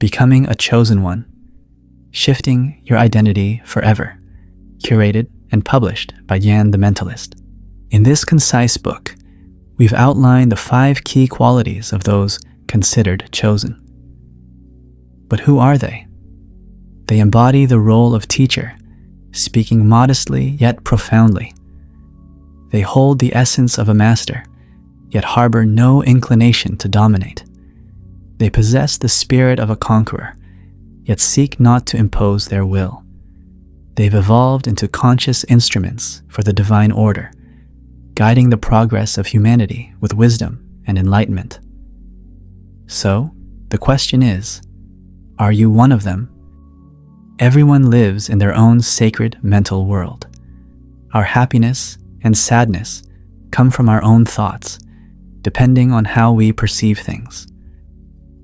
Becoming a Chosen One, Shifting Your Identity Forever, curated and published by Jan the Mentalist. In this concise book, we've outlined the 5 key qualities of those considered chosen. But who are they? They embody the role of teacher, speaking modestly yet profoundly. They hold the essence of a master, yet harbor no inclination to dominate. They possess the spirit of a conqueror, yet seek not to impose their will. They've evolved into conscious instruments for the divine order, guiding the progress of humanity with wisdom and enlightenment. So, the question is, are you one of them? Everyone lives in their own sacred mental world. Our happiness and sadness come from our own thoughts, depending on how we perceive things.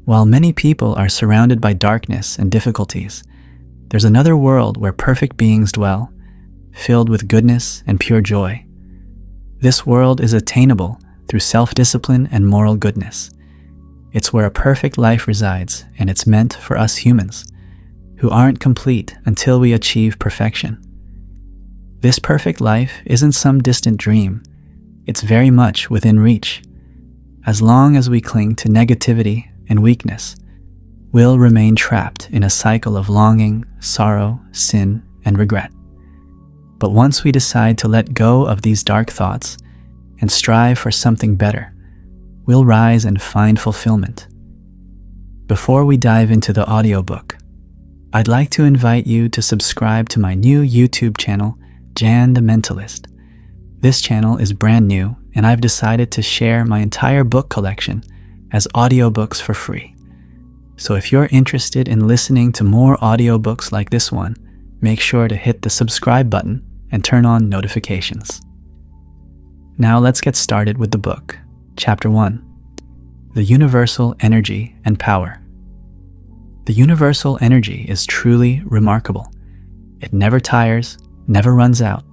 While many people are surrounded by darkness and difficulties, there's another world where perfect beings dwell, filled with goodness and pure joy. This world is attainable through self-discipline and moral goodness. It's where a perfect life resides, and it's meant for us humans, who aren't complete until we achieve perfection. This perfect life isn't some distant dream. It's very much within reach. As long as we cling to negativity and weakness, we'll remain trapped in a cycle of longing, sorrow, sin, and regret. But once we decide to let go of these dark thoughts and strive for something better, we'll rise and find fulfillment. Before we dive into the audiobook, I'd like to invite you to subscribe to my new YouTube channel, Jan the Mentalist. This channel is brand new, and I've decided to share my entire book collection as audiobooks for free. So if you're interested in listening to more audiobooks like this one, make sure to hit the subscribe button and turn on notifications. Now let's get started with the book. Chapter 1. The Universal Energy and Power. The universal energy is truly remarkable. It never tires, never runs out,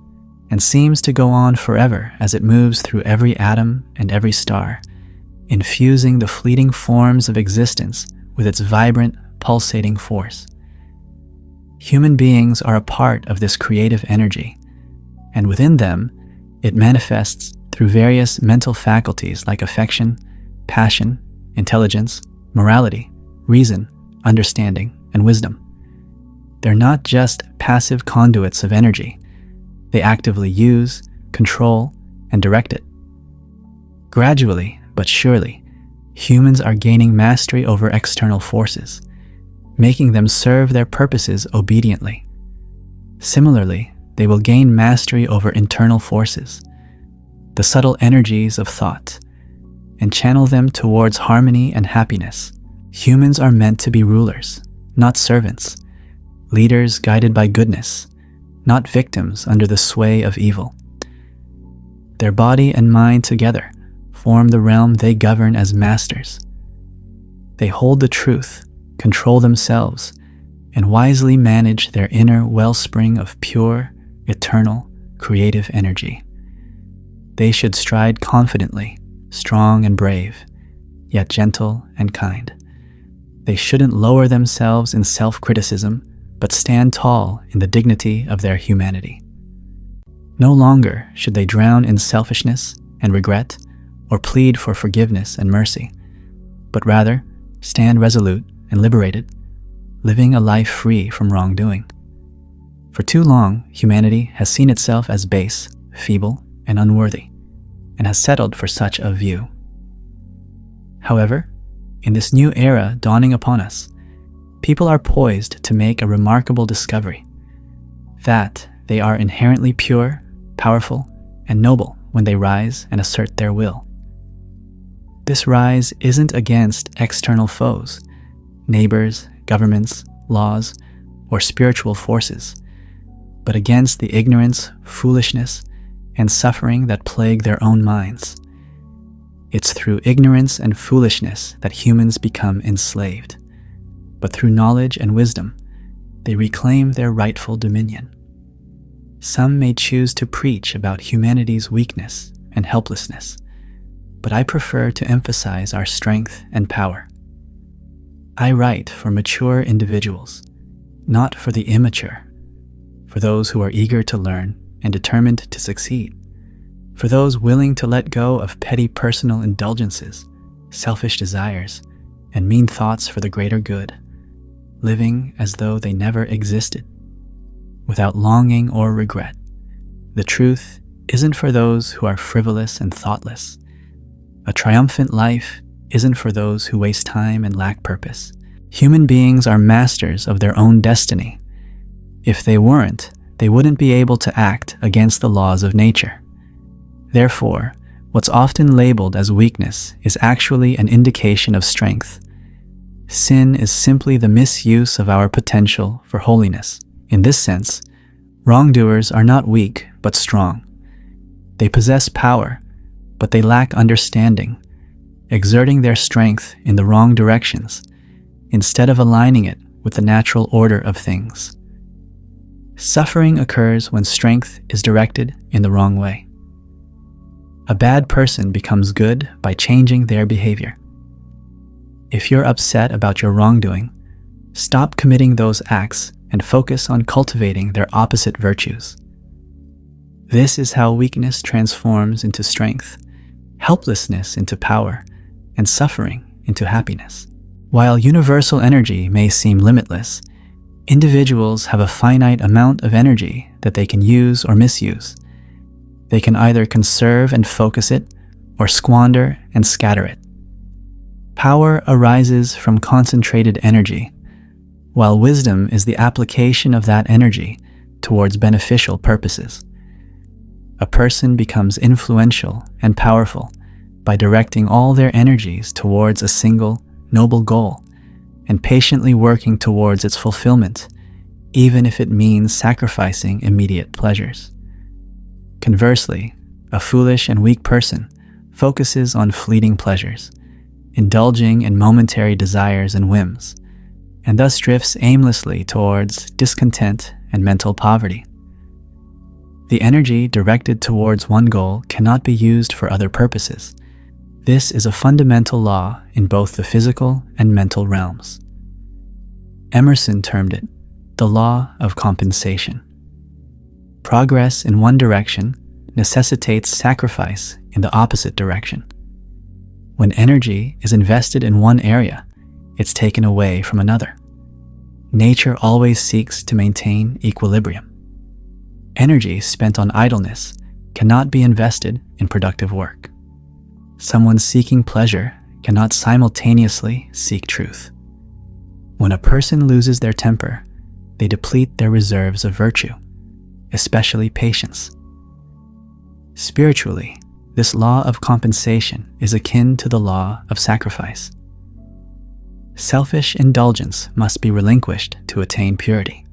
and seems to go on forever as it moves through every atom and every star, infusing the fleeting forms of existence with its vibrant, pulsating force. Human beings are a part of this creative energy, and within them, it manifests through various mental faculties like affection, passion, intelligence, morality, reason, understanding, and wisdom. They're not just passive conduits of energy. They actively use, control, and direct it. Gradually, but surely, humans are gaining mastery over external forces, making them serve their purposes obediently. Similarly, they will gain mastery over internal forces, the subtle energies of thought, and channel them towards harmony and happiness. Humans are meant to be rulers, not servants, leaders guided by goodness, not victims under the sway of evil. Their body and mind together form the realm they govern as masters. They hold the truth, control themselves, and wisely manage their inner wellspring of pure, eternal, creative energy. They should stride confidently, strong and brave, yet gentle and kind. They shouldn't lower themselves in self-criticism, but stand tall in the dignity of their humanity. No longer should they drown in selfishness and regret, or plead for forgiveness and mercy, but rather stand resolute and liberated, living a life free from wrongdoing. For too long, humanity has seen itself as base, feeble, and unworthy, and has settled for such a view. However, in this new era dawning upon us, people are poised to make a remarkable discovery: that they are inherently pure, powerful, and noble when they rise and assert their will. This rise isn't against external foes, neighbors, governments, laws, or spiritual forces, but against the ignorance, foolishness, and suffering that plague their own minds. It's through ignorance and foolishness that humans become enslaved, but through knowledge and wisdom, they reclaim their rightful dominion. Some may choose to preach about humanity's weakness and helplessness, but I prefer to emphasize our strength and power. I write for mature individuals, not for the immature, for those who are eager to learn and determined to succeed, for those willing to let go of petty personal indulgences, selfish desires, and mean thoughts for the greater good, living as though they never existed, without longing or regret. The truth isn't for those who are frivolous and thoughtless. A triumphant life isn't for those who waste time and lack purpose. Human beings are masters of their own destiny. If they weren't, they wouldn't be able to act against the laws of nature. Therefore, what's often labeled as weakness is actually an indication of strength. Sin is simply the misuse of our potential for holiness. In this sense, wrongdoers are not weak but strong. They possess power, but they lack understanding, exerting their strength in the wrong directions instead of aligning it with the natural order of things. Suffering occurs when strength is directed in the wrong way. A bad person becomes good by changing their behavior. If you're upset about your wrongdoing, stop committing those acts and focus on cultivating their opposite virtues. This is how weakness transforms into strength, helplessness into power, and suffering into happiness. While universal energy may seem limitless, individuals have a finite amount of energy that they can use or misuse. They can either conserve and focus it, or squander and scatter it. Power arises from concentrated energy, while wisdom is the application of that energy towards beneficial purposes. A person becomes influential and powerful by directing all their energies towards a single, noble goal and patiently working towards its fulfillment, even if it means sacrificing immediate pleasures. Conversely, a foolish and weak person focuses on fleeting pleasures, indulging in momentary desires and whims, and thus drifts aimlessly towards discontent and mental poverty. The energy directed towards one goal cannot be used for other purposes. This is a fundamental law in both the physical and mental realms. Emerson termed it the law of compensation. Progress in one direction necessitates sacrifice in the opposite direction. When energy is invested in one area, it's taken away from another. Nature always seeks to maintain equilibrium. Energy spent on idleness cannot be invested in productive work. Someone seeking pleasure cannot simultaneously seek truth. When a person loses their temper, they deplete their reserves of virtue, especially patience. Spiritually, this law of compensation is akin to the law of sacrifice. Selfish indulgence must be relinquished to attain purity.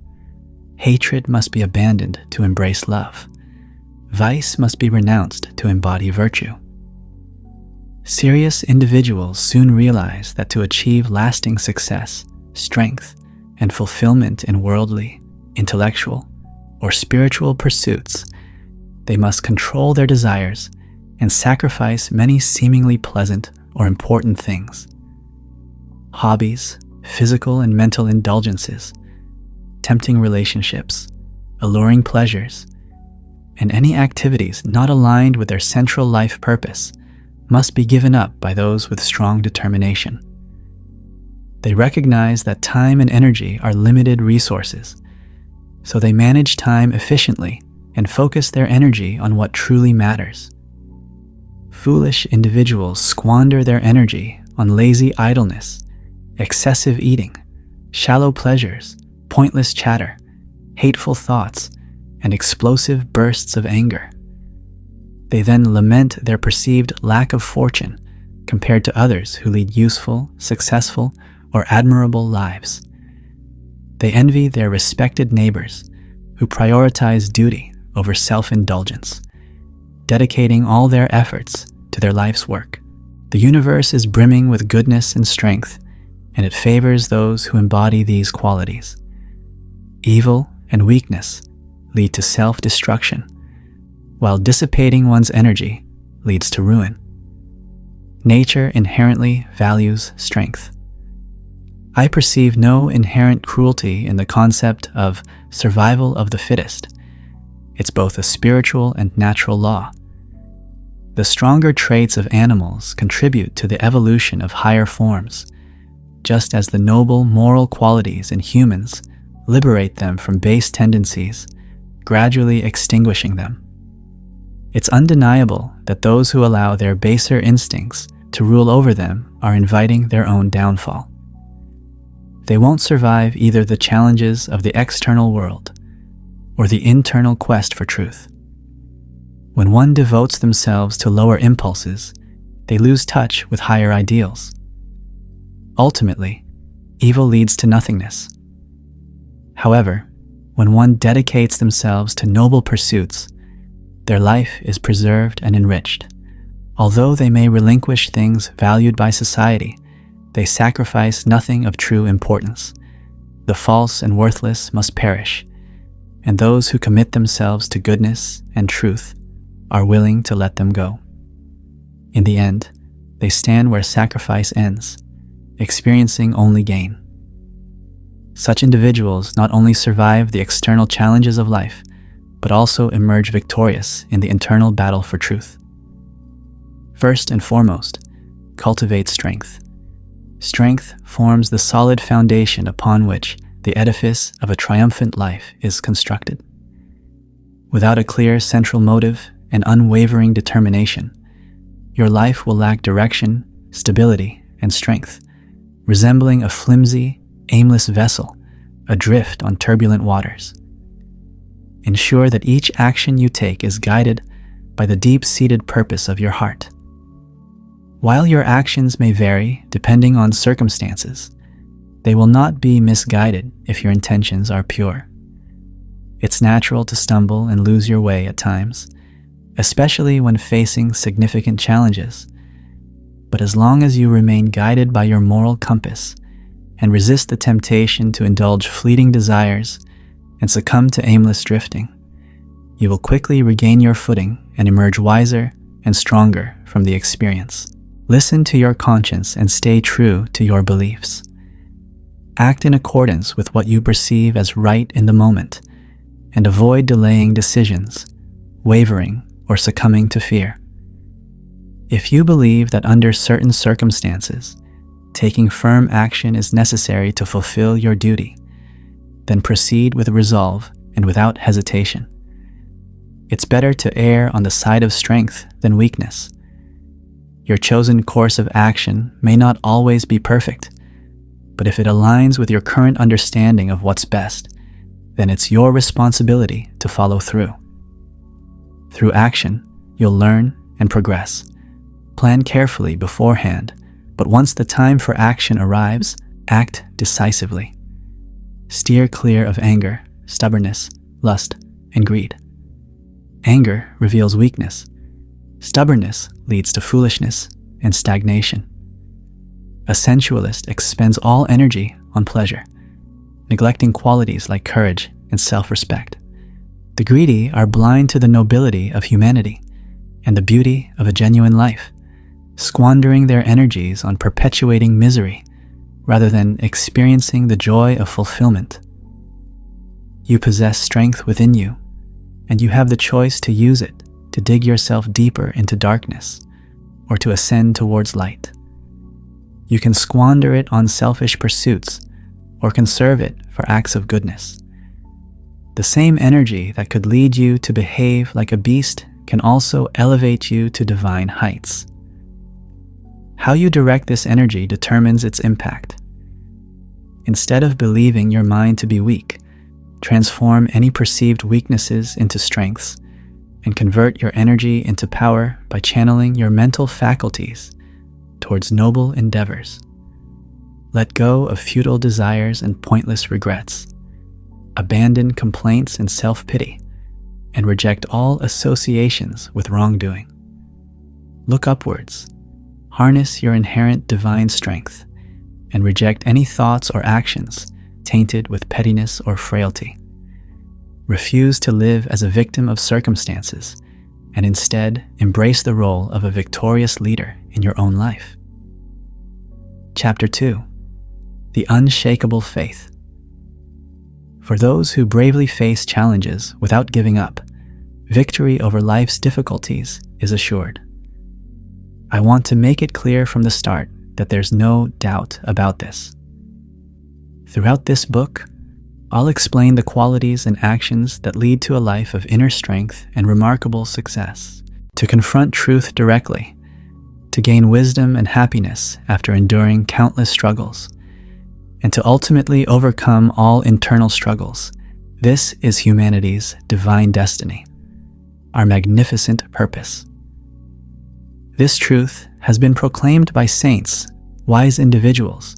Hatred must be abandoned to embrace love. Vice must be renounced to embody virtue. Serious individuals soon realize that to achieve lasting success, strength, and fulfillment in worldly, intellectual, or spiritual pursuits, they must control their desires and sacrifice many seemingly pleasant or important things. Hobbies, physical and mental indulgences, tempting relationships, alluring pleasures, and any activities not aligned with their central life purpose must be given up by those with strong determination. They recognize that time and energy are limited resources, so they manage time efficiently and focus their energy on what truly matters. Foolish individuals squander their energy on lazy idleness, excessive eating, shallow pleasures, pointless chatter, hateful thoughts, and explosive bursts of anger. They then lament their perceived lack of fortune compared to others who lead useful, successful, or admirable lives. They envy their respected neighbors who prioritize duty over self-indulgence, dedicating all their efforts to their life's work. The universe is brimming with goodness and strength, and it favors those who embody these qualities. Evil and weakness lead to self-destruction, while dissipating one's energy leads to ruin. Nature inherently values strength. I perceive no inherent cruelty in the concept of survival of the fittest. It's both a spiritual and natural law. The stronger traits of animals contribute to the evolution of higher forms, just as the noble moral qualities in humans liberate them from base tendencies, gradually extinguishing them. It's undeniable that those who allow their baser instincts to rule over them are inviting their own downfall. They won't survive either the challenges of the external world or the internal quest for truth. When one devotes themselves to lower impulses, they lose touch with higher ideals. Ultimately, evil leads to nothingness. However, when one dedicates themselves to noble pursuits, their life is preserved and enriched. Although they may relinquish things valued by society, they sacrifice nothing of true importance. The false and worthless must perish, and those who commit themselves to goodness and truth are willing to let them go. In the end, they stand where sacrifice ends, experiencing only gain. Such individuals not only survive the external challenges of life, but also emerge victorious in the internal battle for truth. First and foremost, cultivate strength. Strength forms the solid foundation upon which the edifice of a triumphant life is constructed. Without a clear central motive and unwavering determination, your life will lack direction, stability, and strength, resembling a flimsy, aimless vessel adrift on turbulent waters. Ensure that each action you take is guided by the deep-seated purpose of your heart. While your actions may vary depending on circumstances, they will not be misguided if your intentions are pure. It's natural to stumble and lose your way at times, especially when facing significant challenges. But as long as you remain guided by your moral compass and resist the temptation to indulge fleeting desires and succumb to aimless drifting, you will quickly regain your footing and emerge wiser and stronger from the experience. Listen to your conscience and stay true to your beliefs. Act in accordance with what you perceive as right in the moment, and avoid delaying decisions, wavering, or succumbing to fear. If you believe that under certain circumstances, taking firm action is necessary to fulfill your duty, then proceed with resolve and without hesitation. It's better to err on the side of strength than weakness. Your chosen course of action may not always be perfect, but if it aligns with your current understanding of what's best, then it's your responsibility to follow through. Through action, you'll learn and progress. Plan carefully beforehand, but once the time for action arrives, act decisively. Steer clear of anger, stubbornness, lust, and greed. Anger reveals weakness. Stubbornness leads to foolishness and stagnation. A sensualist expends all energy on pleasure, neglecting qualities like courage and self-respect. The greedy are blind to the nobility of humanity and the beauty of a genuine life, squandering their energies on perpetuating misery rather than experiencing the joy of fulfillment. You possess strength within you, and you have the choice to use it to dig yourself deeper into darkness or to ascend towards light. You can squander it on selfish pursuits or conserve it for acts of goodness. The same energy that could lead you to behave like a beast can also elevate you to divine heights. How you direct this energy determines its impact. Instead of believing your mind to be weak, transform any perceived weaknesses into strengths and convert your energy into power by channeling your mental faculties towards noble endeavors. Let go of futile desires and pointless regrets. Abandon complaints and self-pity, and reject all associations with wrongdoing. Look upwards, harness your inherent divine strength, and reject any thoughts or actions tainted with pettiness or frailty. Refuse to live as a victim of circumstances, and instead embrace the role of a victorious leader in your own life. Chapter 2. the Unshakable Faith. For those who bravely face challenges without giving up, victory over life's difficulties is assured. I want to make it clear from the start that there's no doubt about this. Throughout this book, I'll explain the qualities and actions that lead to a life of inner strength and remarkable success, to confront truth directly, to gain wisdom and happiness after enduring countless struggles, and to ultimately overcome all internal struggles. This is humanity's divine destiny, our magnificent purpose. This truth has been proclaimed by saints, wise individuals,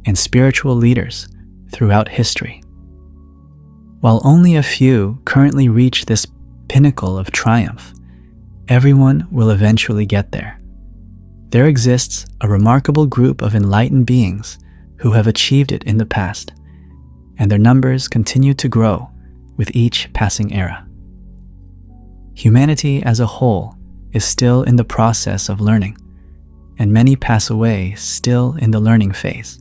and spiritual leaders throughout history. While only a few currently reach this pinnacle of triumph, everyone will eventually get there. There exists a remarkable group of enlightened beings who have achieved it in the past, and their numbers continue to grow with each passing era. Humanity as a whole is still in the process of learning, and many pass away still in the learning phase.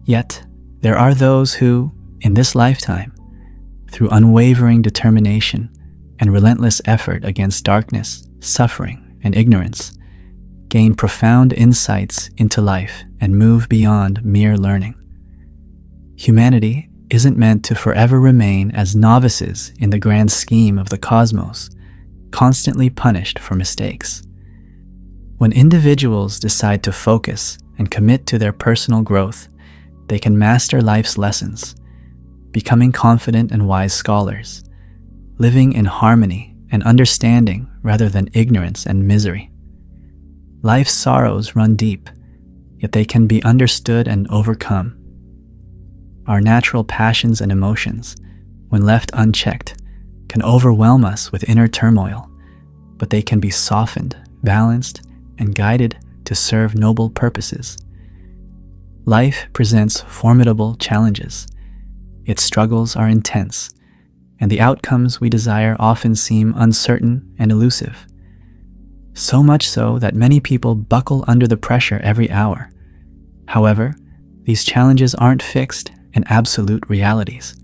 Yet, there are those who, in this lifetime, through unwavering determination and relentless effort against darkness, suffering, and ignorance, gain profound insights into life and move beyond mere learning. Humanity isn't meant to forever remain as novices in the grand scheme of the cosmos, constantly punished for mistakes. When individuals decide to focus and commit to their personal growth, they can master life's lessons, becoming confident and wise scholars, living in harmony and understanding rather than ignorance and misery. Life's sorrows run deep, yet they can be understood and overcome. Our natural passions and emotions, when left unchecked, can overwhelm us with inner turmoil, but they can be softened, balanced, and guided to serve noble purposes. Life presents formidable challenges. Its struggles are intense, and the outcomes we desire often seem uncertain and elusive. So much so that many people buckle under the pressure every hour. However, these challenges aren't fixed and absolute realities.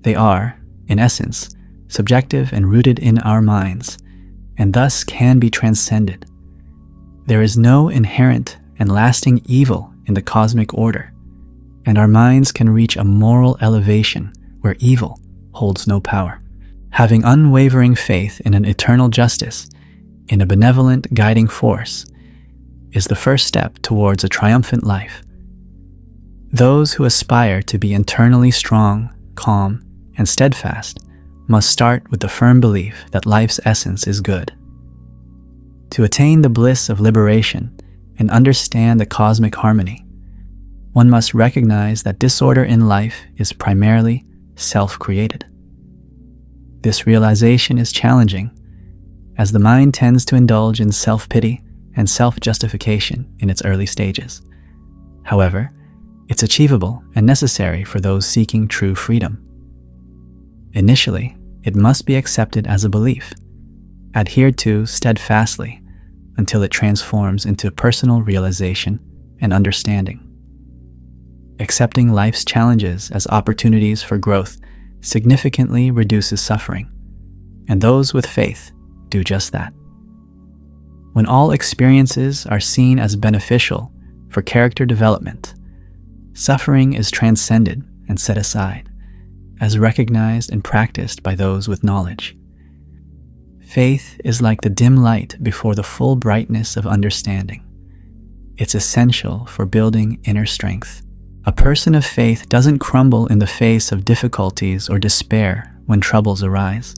They are, in essence, subjective and rooted in our minds, and thus can be transcended. There is no inherent and lasting evil in the cosmic order, and our minds can reach a moral elevation where evil holds no power. Having unwavering faith in an eternal justice, in a benevolent guiding force, is the first step towards a triumphant life. Those who aspire to be internally strong, calm, and steadfast must start with the firm belief that life's essence is good. To attain the bliss of liberation and understand the cosmic harmony, one must recognize that disorder in life is primarily self-created. This realization is challenging, as the mind tends to indulge in self-pity and self-justification in its early stages. However, it's achievable and necessary for those seeking true freedom. Initially, it must be accepted as a belief, adhered to steadfastly until it transforms into personal realization and understanding. Accepting life's challenges as opportunities for growth significantly reduces suffering, and those with faith do just that. When all experiences are seen as beneficial for character development, suffering is transcended and set aside, as recognized and practiced by those with knowledge. Faith is like the dim light before the full brightness of understanding. It's essential for building inner strength. A person of faith doesn't crumble in the face of difficulties or despair when troubles arise.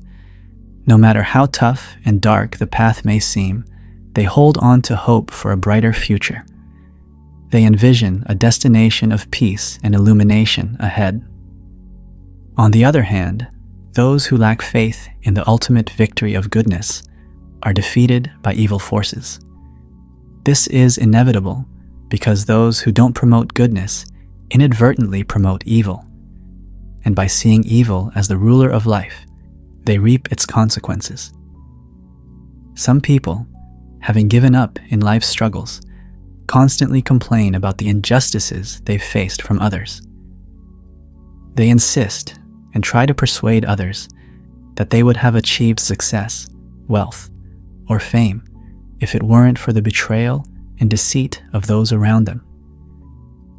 No matter how tough and dark the path may seem, they hold on to hope for a brighter future. They envision a destination of peace and illumination ahead. On the other hand, those who lack faith in the ultimate victory of goodness are defeated by evil forces. This is inevitable because those who don't promote goodness inadvertently promote evil, and by seeing evil as the ruler of life, they reap its consequences. Some people, having given up in life's struggles, constantly complain about the injustices they've faced from others. They insist and try to persuade others that they would have achieved success, wealth, or fame if it weren't for the betrayal and deceit of those around them.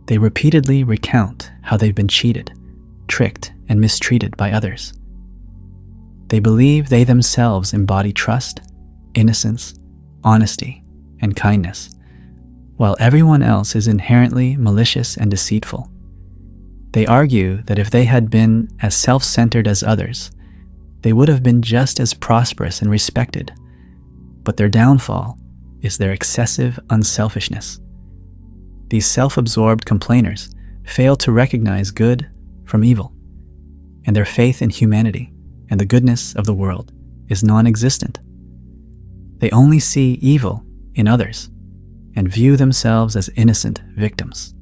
They repeatedly recount how they've been cheated, tricked, and mistreated by others. They believe they themselves embody trust, innocence, honesty, and kindness, while everyone else is inherently malicious and deceitful. They argue that if they had been as self-centered as others, they would have been just as prosperous and respected, but their downfall is their excessive unselfishness. These self-absorbed complainers fail to recognize good from evil, and their faith in humanity and the goodness of the world is non-existent. They only see evil in others and view themselves as innocent victims.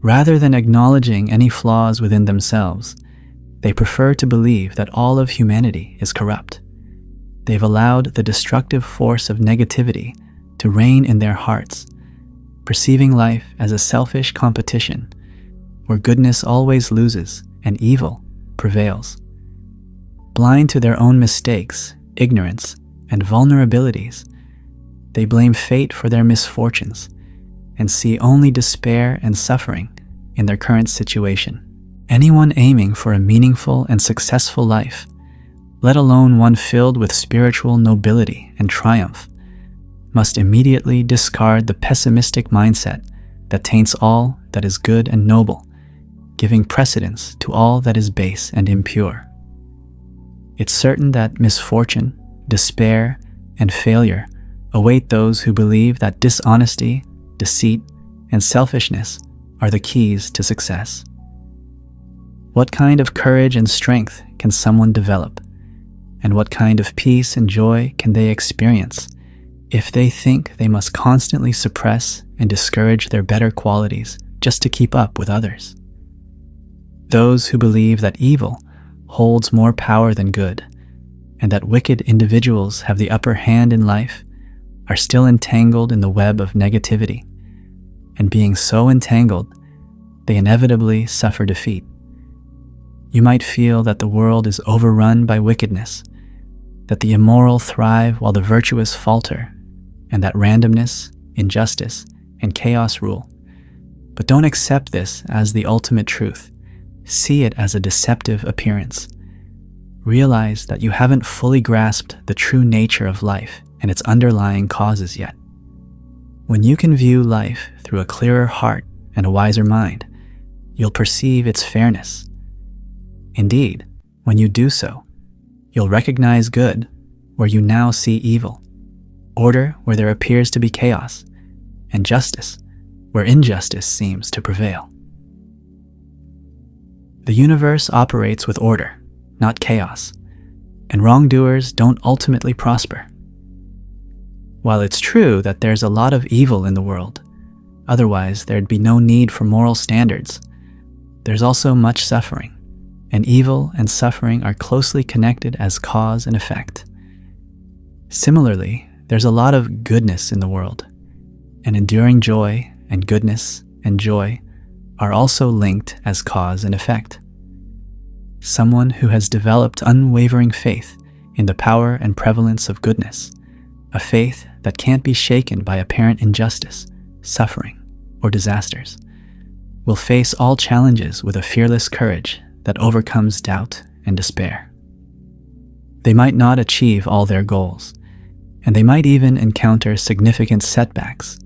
Rather than acknowledging any flaws within themselves, they prefer to believe that all of humanity is corrupt. They've allowed the destructive force of negativity to reign in their hearts, perceiving life as a selfish competition where goodness always loses and evil prevails. Blind to their own mistakes, ignorance, and vulnerabilities, they blame fate for their misfortunes and see only despair and suffering in their current situation. Anyone aiming for a meaningful and successful life, let alone one filled with spiritual nobility and triumph, must immediately discard the pessimistic mindset that taints all that is good and noble, giving precedence to all that is base and impure. It's certain that misfortune, despair, and failure await those who believe that dishonesty, deceit, and selfishness are the keys to success. What kind of courage and strength can someone develop? And what kind of peace and joy can they experience if they think they must constantly suppress and discourage their better qualities just to keep up with others? Those who believe that evil holds more power than good, and that wicked individuals have the upper hand in life, are still entangled in the web of negativity, and being so entangled, they inevitably suffer defeat. You might feel that the world is overrun by wickedness, that the immoral thrive while the virtuous falter, and that randomness, injustice, and chaos rule. But don't accept this as the ultimate truth. See it as a deceptive appearance. Realize that you haven't fully grasped the true nature of life and its underlying causes yet. When you can view life through a clearer heart and a wiser mind, you'll perceive its fairness. Indeed, when you do so, you'll recognize good where you now see evil, order where there appears to be chaos, and justice where injustice seems to prevail. The universe operates with order, not chaos, and wrongdoers don't ultimately prosper. While it's true that there's a lot of evil in the world, otherwise there'd be no need for moral standards, there's also much suffering, and evil and suffering are closely connected as cause and effect. Similarly, there's a lot of goodness in the world, and enduring joy and goodness and joy are also linked as cause and effect. Someone who has developed unwavering faith in the power and prevalence of goodness, a faith that can't be shaken by apparent injustice, suffering, or disasters, will face all challenges with a fearless courage that overcomes doubt and despair. They might not achieve all their goals, and they might even encounter significant setbacks,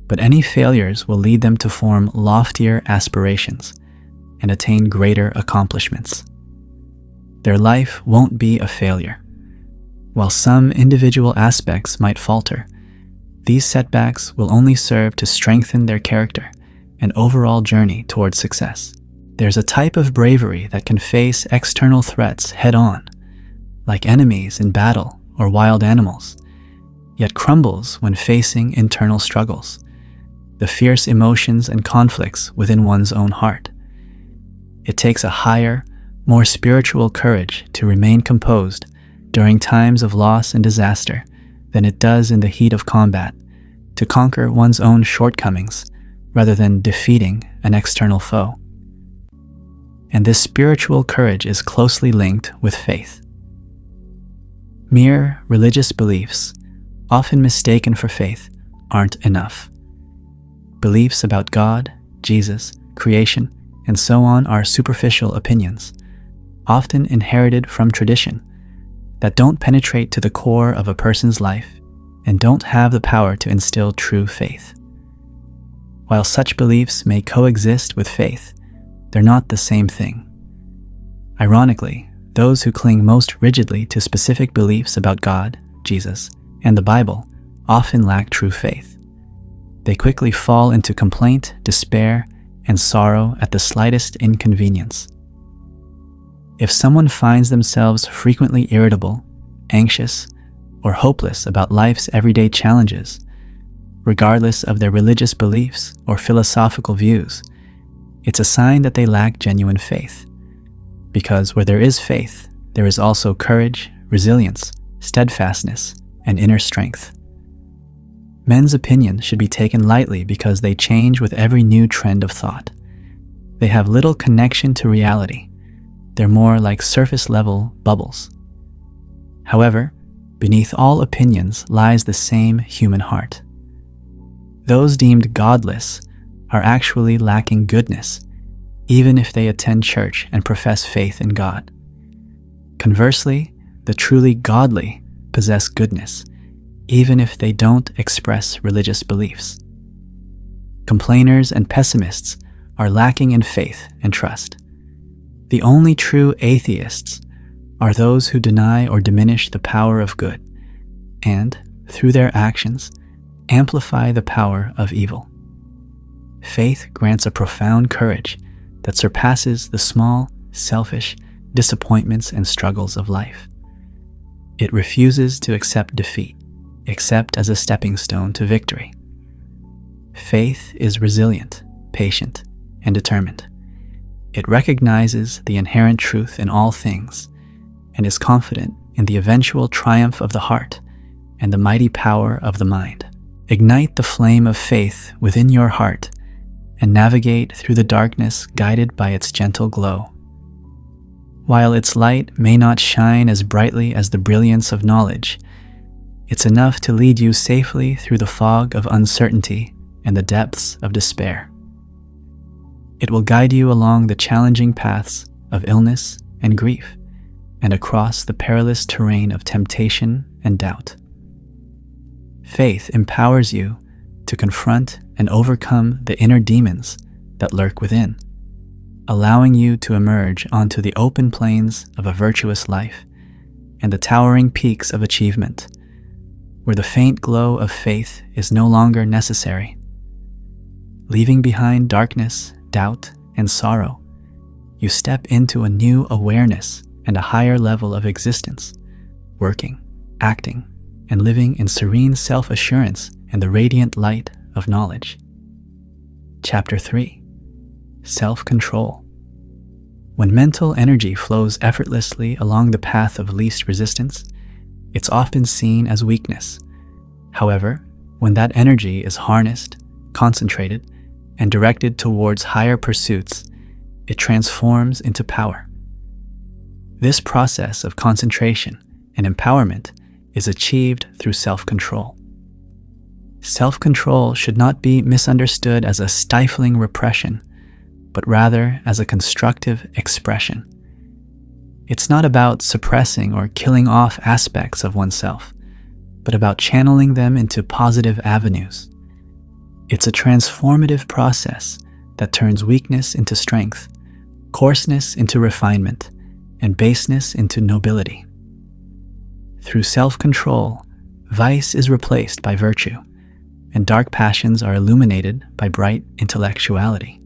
but any failures will lead them to form loftier aspirations and attain greater accomplishments. Their life won't be a failure. While some individual aspects might falter, these setbacks will only serve to strengthen their character and overall journey towards success. There's a type of bravery that can face external threats head-on, like enemies in battle or wild animals, yet crumbles when facing internal struggles, the fierce emotions and conflicts within one's own heart. It takes a higher, more spiritual courage to remain composed during times of loss and disaster than it does in the heat of combat, to conquer one's own shortcomings rather than defeating an external foe. And this spiritual courage is closely linked with faith. Mere religious beliefs, often mistaken for faith, aren't enough. Beliefs about God, Jesus, creation, and so on are superficial opinions, often inherited from tradition, that don't penetrate to the core of a person's life and don't have the power to instill true faith. While such beliefs may coexist with faith, they're not the same thing. Ironically, those who cling most rigidly to specific beliefs about God, Jesus, and the Bible often lack true faith. They quickly fall into complaint, despair, and sorrow at the slightest inconvenience. If someone finds themselves frequently irritable, anxious, or hopeless about life's everyday challenges, regardless of their religious beliefs or philosophical views, it's a sign that they lack genuine faith. Because where there is faith, there is also courage, resilience, steadfastness, and inner strength. Men's opinions should be taken lightly because they change with every new trend of thought. They have little connection to reality. They're more like surface-level bubbles. However, beneath all opinions lies the same human heart. Those deemed godless are actually lacking goodness, even if they attend church and profess faith in God. Conversely, the truly godly possess goodness, even if they don't express religious beliefs. Complainers and pessimists are lacking in faith and trust. The only true atheists are those who deny or diminish the power of good and, through their actions, amplify the power of evil. Faith grants a profound courage that surpasses the small, selfish disappointments and struggles of life. It refuses to accept defeat, except as a stepping stone to victory. Faith is resilient, patient, and determined. It recognizes the inherent truth in all things and is confident in the eventual triumph of the heart and the mighty power of the mind. Ignite the flame of faith within your heart and navigate through the darkness guided by its gentle glow. While its light may not shine as brightly as the brilliance of knowledge, it's enough to lead you safely through the fog of uncertainty and the depths of despair. It will guide you along the challenging paths of illness and grief and across the perilous terrain of temptation and doubt. Faith empowers you to confront and overcome the inner demons that lurk within, allowing you to emerge onto the open plains of a virtuous life and the towering peaks of achievement, where the faint glow of faith is no longer necessary. Leaving behind darkness, doubt, and sorrow, you step into a new awareness and a higher level of existence, working, acting, and living in serene self-assurance and the radiant light of knowledge. Chapter 3. Self-control. When mental energy flows effortlessly along the path of least resistance, it's often seen as weakness. However, when that energy is harnessed, concentrated, and directed towards higher pursuits, it transforms into power. This process of concentration and empowerment is achieved through self-control. Self-control should not be misunderstood as a stifling repression, but rather as a constructive expression. It's not about suppressing or killing off aspects of oneself, but about channeling them into positive avenues. It's a transformative process that turns weakness into strength, coarseness into refinement, and baseness into nobility. Through self-control, vice is replaced by virtue, and dark passions are illuminated by bright intellectuality.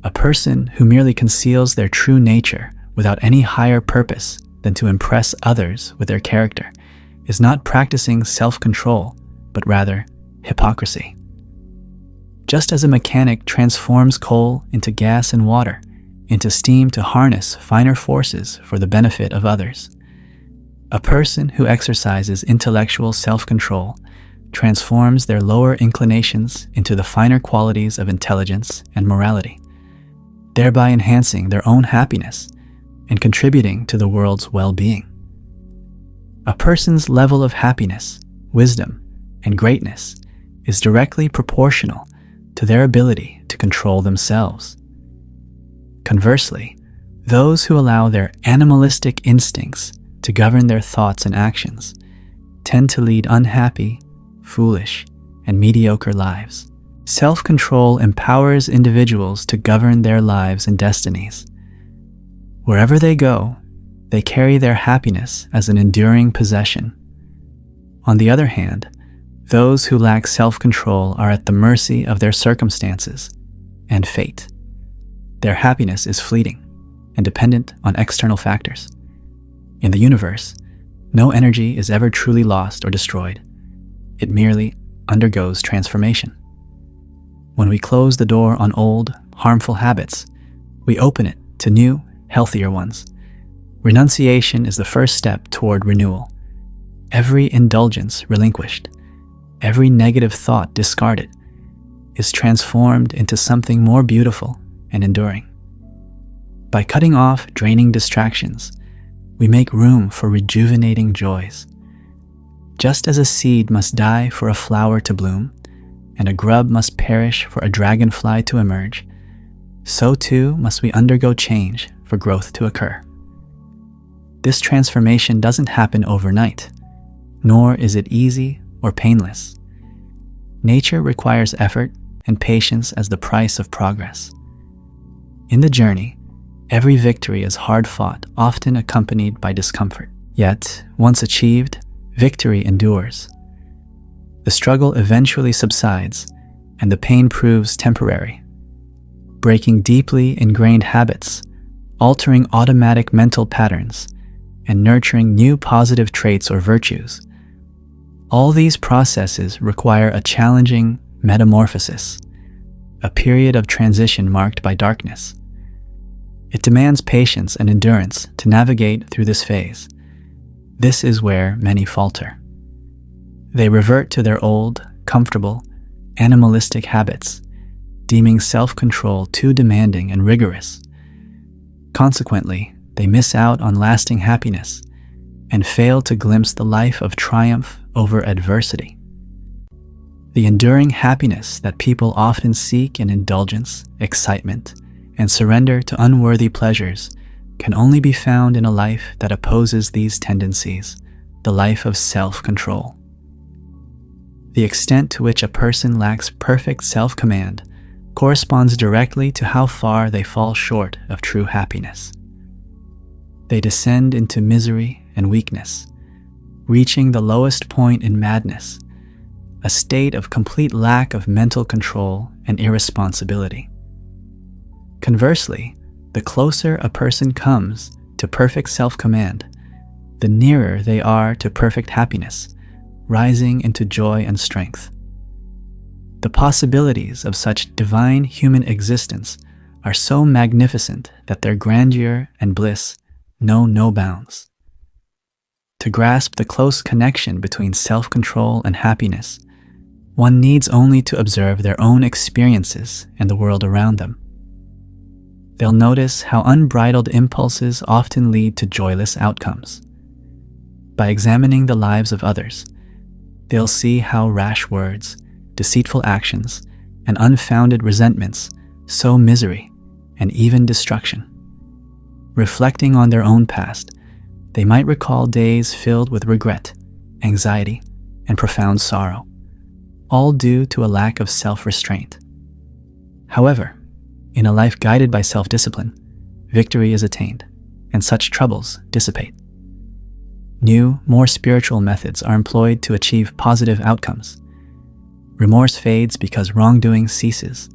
A person who merely conceals their true nature without any higher purpose than to impress others with their character is not practicing self-control, but rather hypocrisy. Just as a mechanic transforms coal into gas and water, into steam to harness finer forces for the benefit of others, a person who exercises intellectual self-control transforms their lower inclinations into the finer qualities of intelligence and morality, thereby enhancing their own happiness and contributing to the world's well-being. A person's level of happiness, wisdom, and greatness is directly proportional to their ability to control themselves. Conversely, those who allow their animalistic instincts to govern their thoughts and actions tend to lead unhappy, foolish, and mediocre lives. Self-control empowers individuals to govern their lives and destinies. Wherever they go, they carry their happiness as an enduring possession. On the other hand, those who lack self-control are at the mercy of their circumstances and fate. Their happiness is fleeting and dependent on external factors. In the universe, no energy is ever truly lost or destroyed. It merely undergoes transformation. When we close the door on old, harmful habits, we open it to new, healthier ones. Renunciation is the first step toward renewal. Every indulgence relinquished, every negative thought discarded, is transformed into something more beautiful and enduring. By cutting off draining distractions, we make room for rejuvenating joys. Just as a seed must die for a flower to bloom, and a grub must perish for a dragonfly to emerge, so too must we undergo change for growth to occur. This transformation doesn't happen overnight, nor is it easy or painless. Nature requires effort and patience as the price of progress. In the journey, every victory is hard-fought, often accompanied by discomfort. Yet, once achieved, victory endures. The struggle eventually subsides, and the pain proves temporary. Breaking deeply ingrained habits, altering automatic mental patterns, and nurturing new positive traits or virtues. All these processes require a challenging metamorphosis, a period of transition marked by darkness. It demands patience and endurance to navigate through this phase. This is where many falter. They revert to their old, comfortable, animalistic habits, deeming self-control too demanding and rigorous. Consequently, they miss out on lasting happiness and fail to glimpse the life of triumph over adversity. The enduring happiness that people often seek in indulgence, excitement, and surrender to unworthy pleasures can only be found in a life that opposes these tendencies, the life of self-control. The extent to which a person lacks perfect self-command corresponds directly to how far they fall short of true happiness. They descend into misery and weakness, reaching the lowest point in madness, a state of complete lack of mental control and irresponsibility. Conversely, the closer a person comes to perfect self-command, the nearer they are to perfect happiness, rising into joy and strength. The possibilities of such divine human existence are so magnificent that their grandeur and bliss know no bounds. To grasp the close connection between self-control and happiness, one needs only to observe their own experiences and the world around them. They'll notice how unbridled impulses often lead to joyless outcomes. By examining the lives of others, they'll see how rash words, deceitful actions, and unfounded resentments sow misery and even destruction. Reflecting on their own past, they might recall days filled with regret, anxiety, and profound sorrow, all due to a lack of self-restraint. However, in a life guided by self-discipline, victory is attained, and such troubles dissipate. New, more spiritual methods are employed to achieve positive outcomes. Remorse fades because wrongdoing ceases.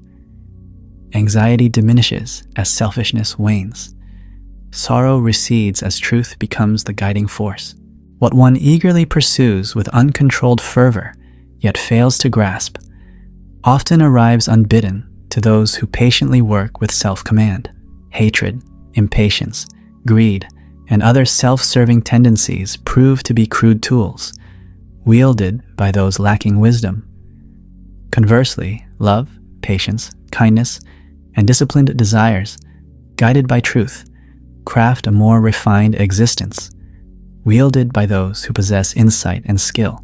Anxiety diminishes as selfishness wanes. Sorrow recedes as truth becomes the guiding force. What one eagerly pursues with uncontrolled fervor, yet fails to grasp, often arrives unbidden to those who patiently work with self-command. Hatred, impatience, greed, and other self-serving tendencies prove to be crude tools, wielded by those lacking wisdom. Conversely, love, patience, kindness, and disciplined desires, guided by truth, craft a more refined existence, wielded by those who possess insight and skill.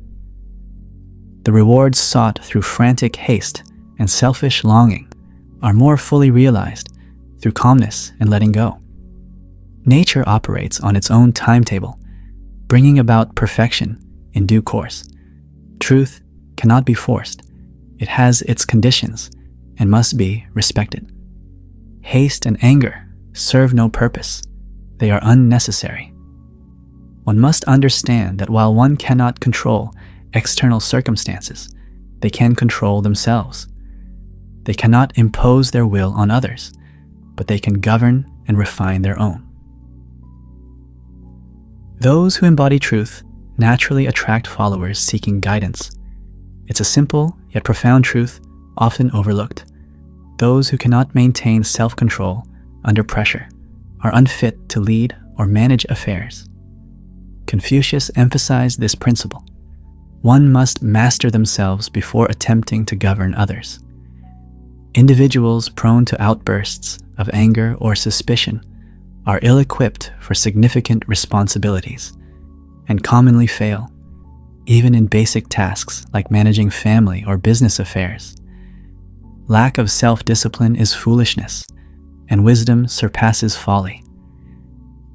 The rewards sought through frantic haste and selfish longing are more fully realized through calmness and letting go. Nature operates on its own timetable, bringing about perfection in due course. Truth cannot be forced. It has its conditions and must be respected. Haste and anger serve no purpose. They are unnecessary. One must understand that while one cannot control external circumstances, they can control themselves. They cannot impose their will on others, but they can govern and refine their own. Those who embody truth naturally attract followers seeking guidance. It's a simple yet profound truth, often overlooked. Those who cannot maintain self-control under pressure are unfit to lead or manage affairs. Confucius emphasized this principle. One must master themselves before attempting to govern others. Individuals prone to outbursts of anger or suspicion are ill-equipped for significant responsibilities and commonly fail, even in basic tasks like managing family or business affairs. Lack of self-discipline is foolishness, and wisdom surpasses folly.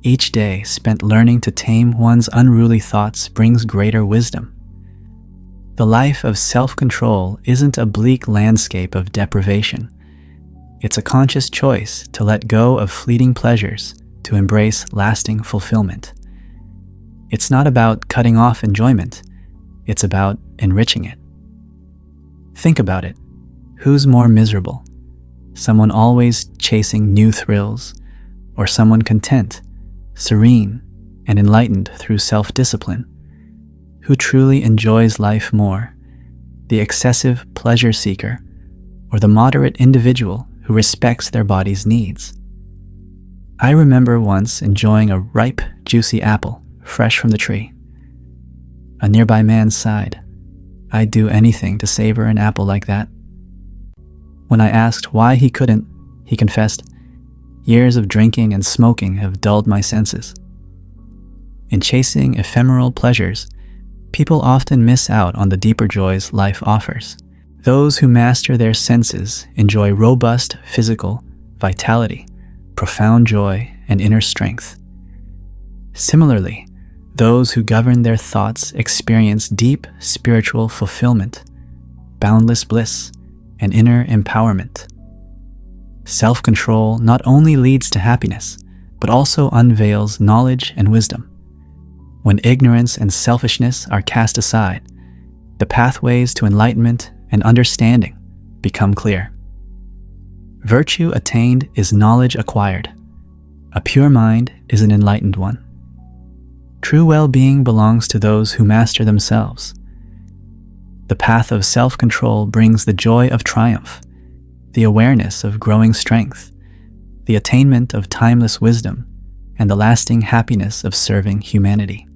Each day spent learning to tame one's unruly thoughts brings greater wisdom. The life of self-control isn't a bleak landscape of deprivation. It's a conscious choice to let go of fleeting pleasures to embrace lasting fulfillment. It's not about cutting off enjoyment. It's about enriching it. Think about it. Who's more miserable? Someone always chasing new thrills, or someone content, serene, and enlightened through self-discipline? Who truly enjoys life more, the excessive pleasure seeker or the moderate individual who respects their body's needs? I remember once enjoying a ripe, juicy apple fresh from the tree. A nearby man sighed, "I'd do anything to savor an apple like that." When I asked why he couldn't, he confessed, "Years of drinking and smoking have dulled my senses." In chasing ephemeral pleasures, people often miss out on the deeper joys life offers. Those who master their senses enjoy robust physical vitality, profound joy, and inner strength. Similarly, those who govern their thoughts experience deep spiritual fulfillment, boundless bliss, and inner empowerment. Self-control not only leads to happiness, but also unveils knowledge and wisdom. When ignorance and selfishness are cast aside, the pathways to enlightenment and understanding become clear. Virtue attained is knowledge acquired. A pure mind is an enlightened one. True well-being belongs to those who master themselves. The path of self-control brings the joy of triumph, the awareness of growing strength, the attainment of timeless wisdom, and the lasting happiness of serving humanity.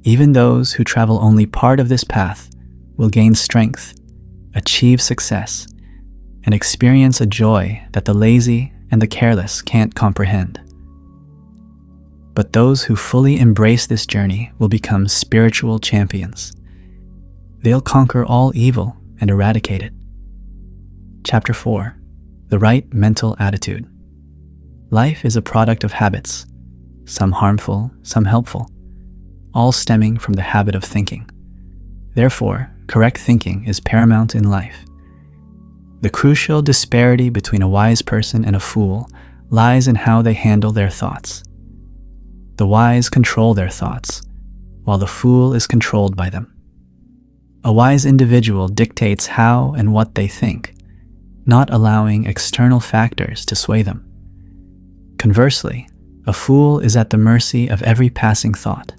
Even those who travel only part of this path will gain strength, achieve success, and experience a joy that the lazy and the careless can't comprehend. But those who fully embrace this journey will become spiritual champions. They'll conquer all evil and eradicate it. Chapter 4. The Right Mental Attitude. Life is a product of habits, some harmful, some helpful, all stemming from the habit of thinking. Therefore, correct thinking is paramount in life. The crucial disparity between a wise person and a fool lies in how they handle their thoughts. The wise control their thoughts, while the fool is controlled by them. A wise individual dictates how and what they think, not allowing external factors to sway them. Conversely, a fool is at the mercy of every passing thought,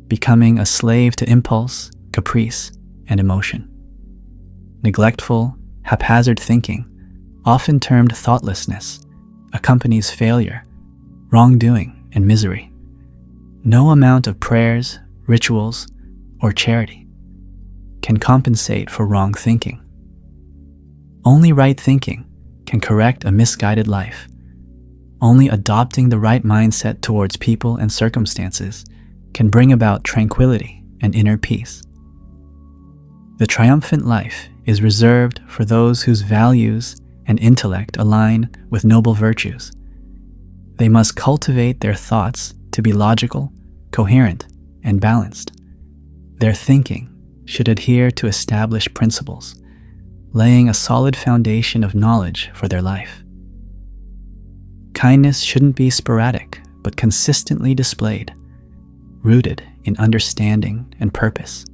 becoming a slave to impulse, caprice, and emotion. Neglectful, haphazard thinking, often termed thoughtlessness, accompanies failure, wrongdoing, and misery. No amount of prayers, rituals, or charity, can compensate for wrong thinking. Only right thinking can correct a misguided life. Only adopting the right mindset towards people and circumstances can bring about tranquility and inner peace. The triumphant life is reserved for those whose values and intellect align with noble virtues. They must cultivate their thoughts to be logical, coherent, and balanced. Their thinking should adhere to established principles, laying a solid foundation of knowledge for their life. Kindness shouldn't be sporadic, but consistently displayed, rooted in understanding and purpose.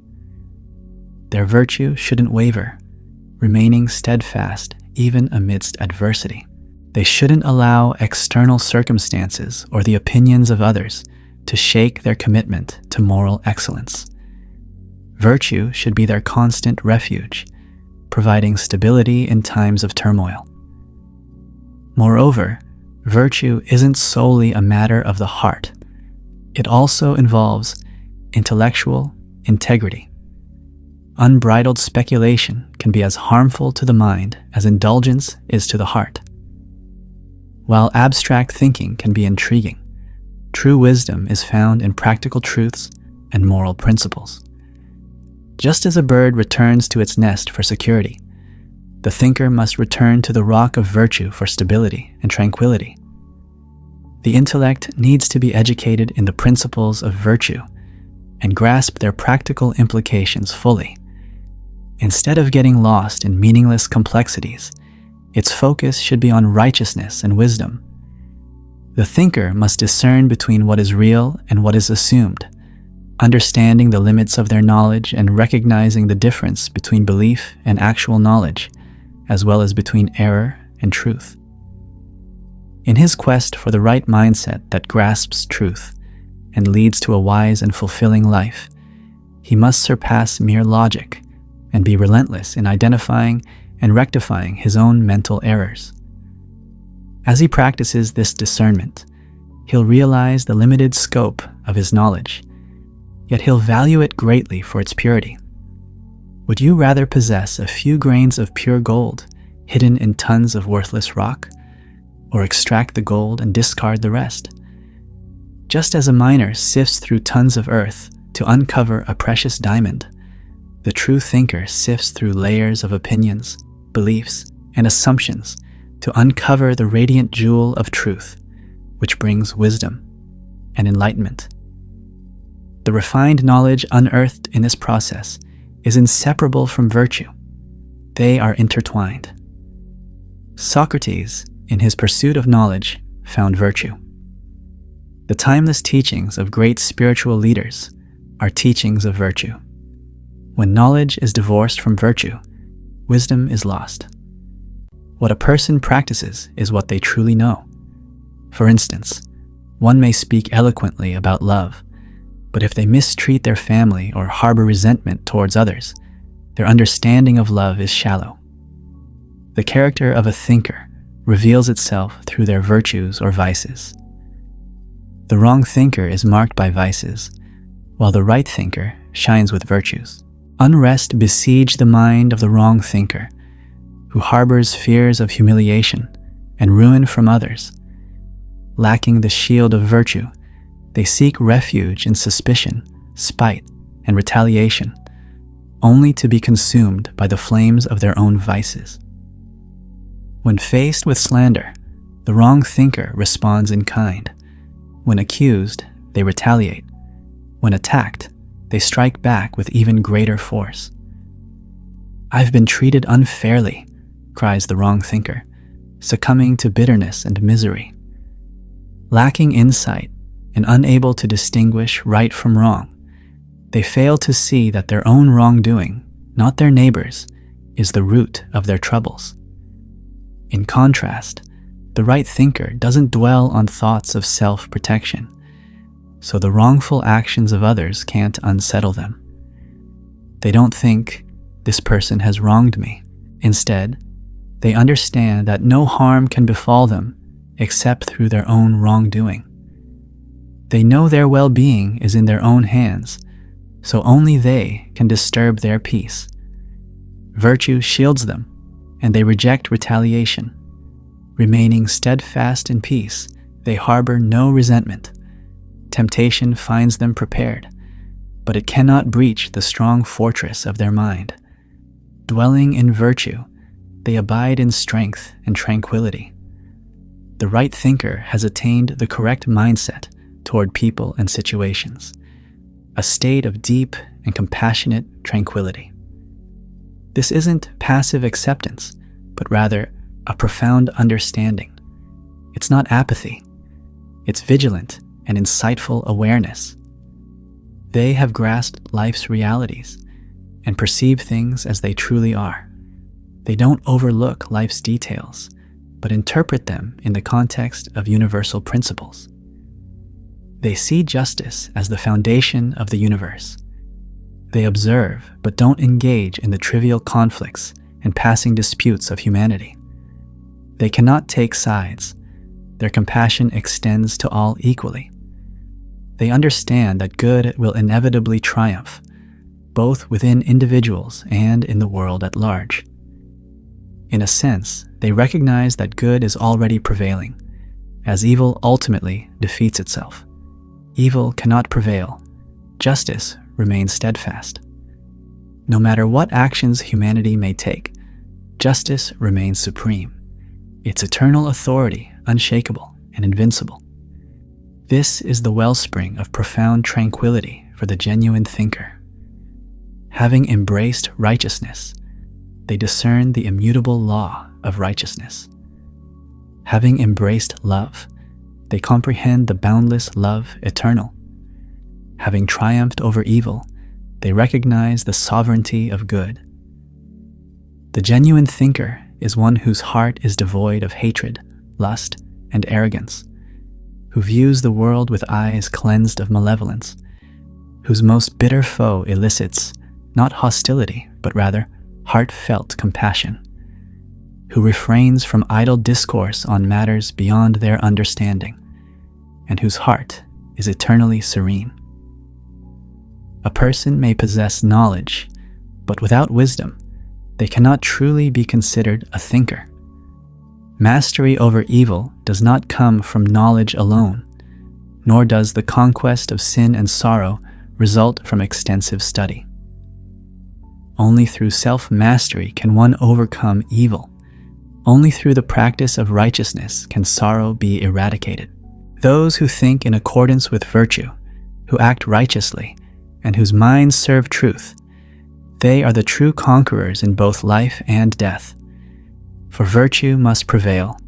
Their virtue shouldn't waver, remaining steadfast even amidst adversity. They shouldn't allow external circumstances or the opinions of others to shake their commitment to moral excellence. Virtue should be their constant refuge, providing stability in times of turmoil. Moreover, virtue isn't solely a matter of the heart. It also involves intellectual integrity. Unbridled speculation can be as harmful to the mind as indulgence is to the heart. While abstract thinking can be intriguing, true wisdom is found in practical truths and moral principles. Just as a bird returns to its nest for security, the thinker must return to the rock of virtue for stability and tranquility. The intellect needs to be educated in the principles of virtue and grasp their practical implications fully. Instead of getting lost in meaningless complexities, its focus should be on righteousness and wisdom. The thinker must discern between what is real and what is assumed, understanding the limits of their knowledge and recognizing the difference between belief and actual knowledge, as well as between error and truth. In his quest for the right mindset that grasps truth and leads to a wise and fulfilling life, he must surpass mere logic and be relentless in identifying and rectifying his own mental errors. As he practices this discernment, he'll realize the limited scope of his knowledge, yet he'll value it greatly for its purity. Would you rather possess a few grains of pure gold hidden in tons of worthless rock, or extract the gold and discard the rest? Just as a miner sifts through tons of earth to uncover a precious diamond, the true thinker sifts through layers of opinions, beliefs, and assumptions to uncover the radiant jewel of truth, which brings wisdom and enlightenment. The refined knowledge unearthed in this process is inseparable from virtue. They are intertwined. Socrates, in his pursuit of knowledge, found virtue. The timeless teachings of great spiritual leaders are teachings of virtue. When knowledge is divorced from virtue, wisdom is lost. What a person practices is what they truly know. For instance, one may speak eloquently about love, but if they mistreat their family or harbor resentment towards others, their understanding of love is shallow. The character of a thinker reveals itself through their virtues or vices. The wrong thinker is marked by vices, while the right thinker shines with virtues. Unrest besiege the mind of the wrong thinker, who harbors fears of humiliation and ruin from others. Lacking the shield of virtue, they seek refuge in suspicion, spite, and retaliation, only to be consumed by the flames of their own vices. When faced with slander, the wrong thinker responds in kind. When accused, they retaliate. When attacked, they strike back with even greater force. "I've been treated unfairly," cries the wrong thinker, succumbing to bitterness and misery. Lacking insight and unable to distinguish right from wrong, they fail to see that their own wrongdoing, not their neighbors', is the root of their troubles. In contrast, the right thinker doesn't dwell on thoughts of self-protection, so the wrongful actions of others can't unsettle them. They don't think, "This person has wronged me." Instead, they understand that no harm can befall them except through their own wrongdoing. They know their well-being is in their own hands, so only they can disturb their peace. Virtue shields them, and they reject retaliation. Remaining steadfast in peace, they harbor no resentment. Temptation finds them prepared, but it cannot breach the strong fortress of their mind. Dwelling in virtue, they abide in strength and tranquility. The right thinker has attained the correct mindset toward people and situations, a state of deep and compassionate tranquility. This isn't passive acceptance, but rather a profound understanding. It's not apathy. It's vigilant and insightful awareness. They have grasped life's realities and perceive things as they truly are. They don't overlook life's details, but interpret them in the context of universal principles. They see justice as the foundation of the universe. They observe, but don't engage in the trivial conflicts and passing disputes of humanity. They cannot take sides. Their compassion extends to all equally. They understand that good will inevitably triumph, both within individuals and in the world at large. In a sense, they recognize that good is already prevailing, as evil ultimately defeats itself. Evil cannot prevail. Justice remains steadfast. No matter what actions humanity may take, justice remains supreme, its eternal authority unshakable and invincible. This is the wellspring of profound tranquility for the genuine thinker. Having embraced righteousness, they discern the immutable law of righteousness. Having embraced love, they comprehend the boundless love eternal. Having triumphed over evil, they recognize the sovereignty of good. The genuine thinker is one whose heart is devoid of hatred, lust, and arrogance, who views the world with eyes cleansed of malevolence, whose most bitter foe elicits not hostility, but rather heartfelt compassion, who refrains from idle discourse on matters beyond their understanding, and whose heart is eternally serene. A person may possess knowledge, but without wisdom, they cannot truly be considered a thinker. Mastery over evil does not come from knowledge alone, nor does the conquest of sin and sorrow result from extensive study. Only through self-mastery can one overcome evil. Only through the practice of righteousness can sorrow be eradicated. Those who think in accordance with virtue, who act righteously, and whose minds serve truth, they are the true conquerors in both life and death. For virtue must prevail,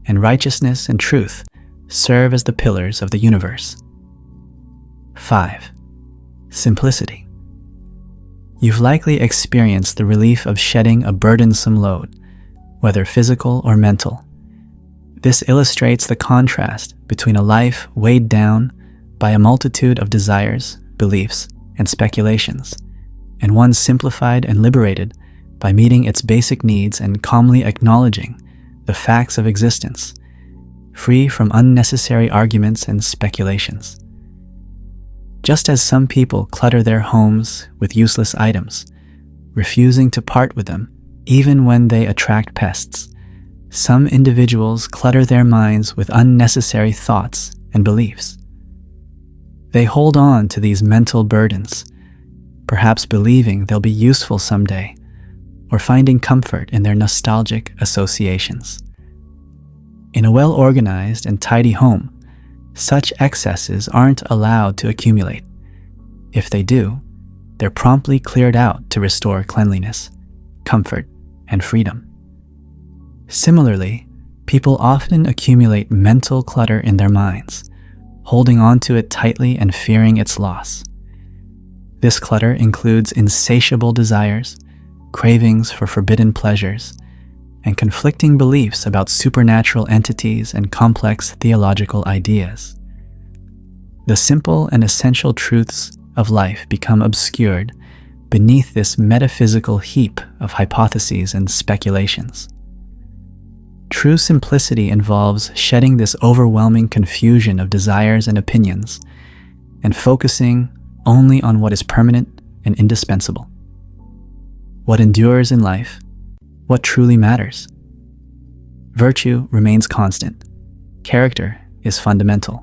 and righteousness and truth serve as the pillars of the universe. 5. Simplicity. You've likely experienced the relief of shedding a burdensome load, whether physical or mental. This illustrates the contrast between a life weighed down by a multitude of desires, beliefs, and speculations, and one simplified and liberated by meeting its basic needs and calmly acknowledging the facts of existence, free from unnecessary arguments and speculations. Just as some people clutter their homes with useless items, refusing to part with them even when they attract pests, some individuals clutter their minds with unnecessary thoughts and beliefs. They hold on to these mental burdens, perhaps believing they'll be useful someday, or finding comfort in their nostalgic associations. In a well-organized and tidy home, such excesses aren't allowed to accumulate. If they do, they're promptly cleared out to restore cleanliness, comfort, and freedom. Similarly, people often accumulate mental clutter in their minds, holding on to it tightly and fearing its loss. This clutter includes insatiable desires, cravings for forbidden pleasures, and conflicting beliefs about supernatural entities and complex theological ideas. The simple and essential truths of life become obscured beneath this metaphysical heap of hypotheses and speculations. True simplicity involves shedding this overwhelming confusion of desires and opinions and focusing only on what is permanent and indispensable. What endures in life, what truly matters. Virtue remains constant. Character is fundamental.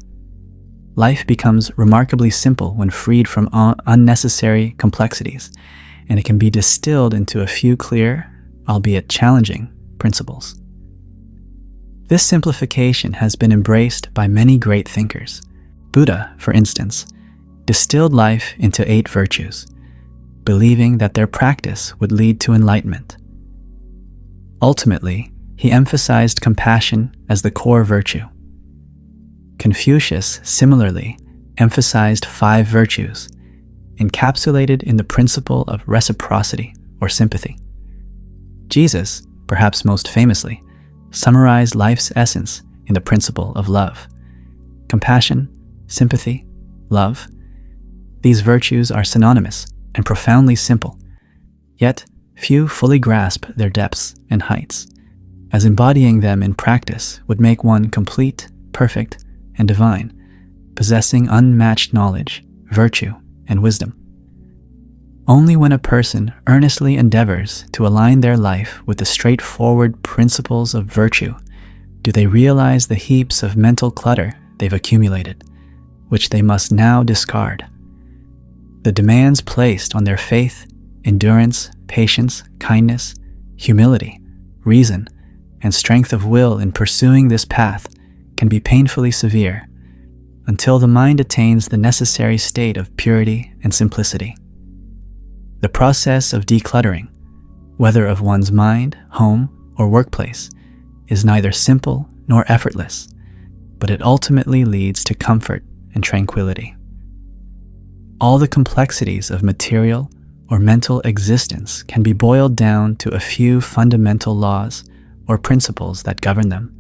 Life becomes remarkably simple when freed from unnecessary complexities, and it can be distilled into a few clear, albeit challenging, principles. This simplification has been embraced by many great thinkers. Buddha, for instance, distilled life into 8 virtues, believing that their practice would lead to enlightenment. Ultimately, he emphasized compassion as the core virtue. Confucius, similarly, emphasized 5 virtues, encapsulated in the principle of reciprocity or sympathy. Jesus, perhaps most famously, summarized life's essence in the principle of love. Compassion, sympathy, love. These virtues are synonymous and profoundly simple, yet few fully grasp their depths and heights, as embodying them in practice would make one complete, perfect, and divine, possessing unmatched knowledge, virtue, and wisdom. Only when a person earnestly endeavors to align their life with the straightforward principles of virtue do they realize the heaps of mental clutter they've accumulated, which they must now discard. The demands placed on their faith, endurance, patience, kindness, humility, reason, and strength of will in pursuing this path can be painfully severe until the mind attains the necessary state of purity and simplicity. The process of decluttering, whether of one's mind, home, or workplace, is neither simple nor effortless, but it ultimately leads to comfort and tranquility. All the complexities of material or mental existence can be boiled down to a few fundamental laws or principles that govern them.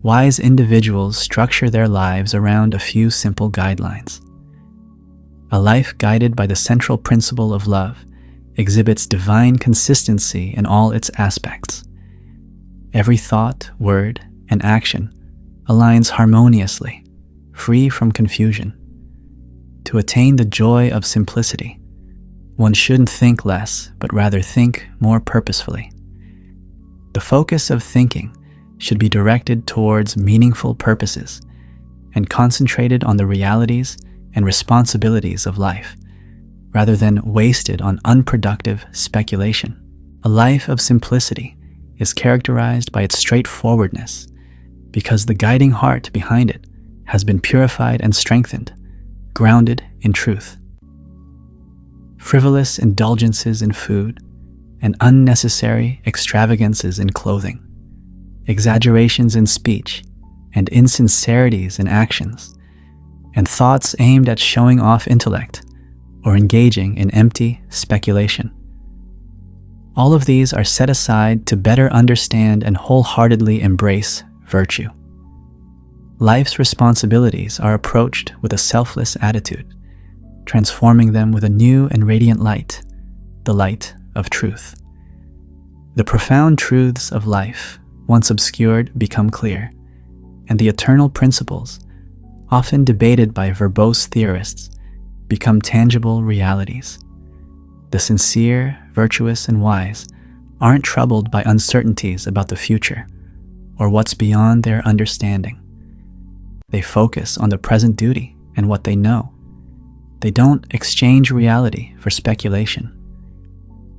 Wise individuals structure their lives around a few simple guidelines. A life guided by the central principle of love exhibits divine consistency in all its aspects. Every thought, word, and action aligns harmoniously, free from confusion. To attain the joy of simplicity, one shouldn't think less, but rather think more purposefully. The focus of thinking should be directed towards meaningful purposes and concentrated on the realities and responsibilities of life, rather than wasted on unproductive speculation. A life of simplicity is characterized by its straightforwardness, because the guiding heart behind it has been purified and strengthened, grounded in truth. Frivolous indulgences in food and unnecessary extravagances in clothing, exaggerations in speech and insincerities in actions, and thoughts aimed at showing off intellect or engaging in empty speculation. All of these are set aside to better understand and wholeheartedly embrace virtue. Life's responsibilities are approached with a selfless attitude, transforming them with a new and radiant light, the light of truth. The profound truths of life, once obscured, become clear, and the eternal principles, often debated by verbose theorists, become tangible realities. The sincere, virtuous, and wise aren't troubled by uncertainties about the future or what's beyond their understanding. They focus on the present duty and what they know. They don't exchange reality for speculation.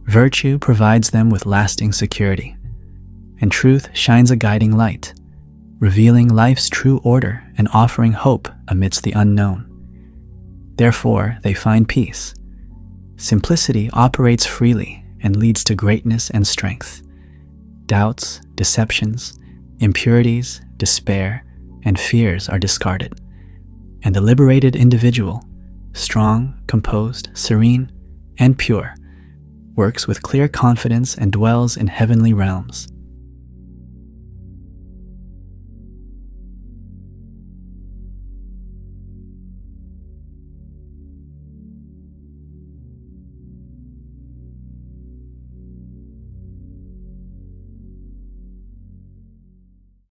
Virtue provides them with lasting security, and truth shines a guiding light, revealing life's true order and offering hope amidst the unknown. Therefore, they find peace. Simplicity operates freely and leads to greatness and strength. Doubts, deceptions, impurities, despair, and fears are discarded, and the liberated individual, strong, composed, serene, and pure, works with clear confidence and dwells in heavenly realms.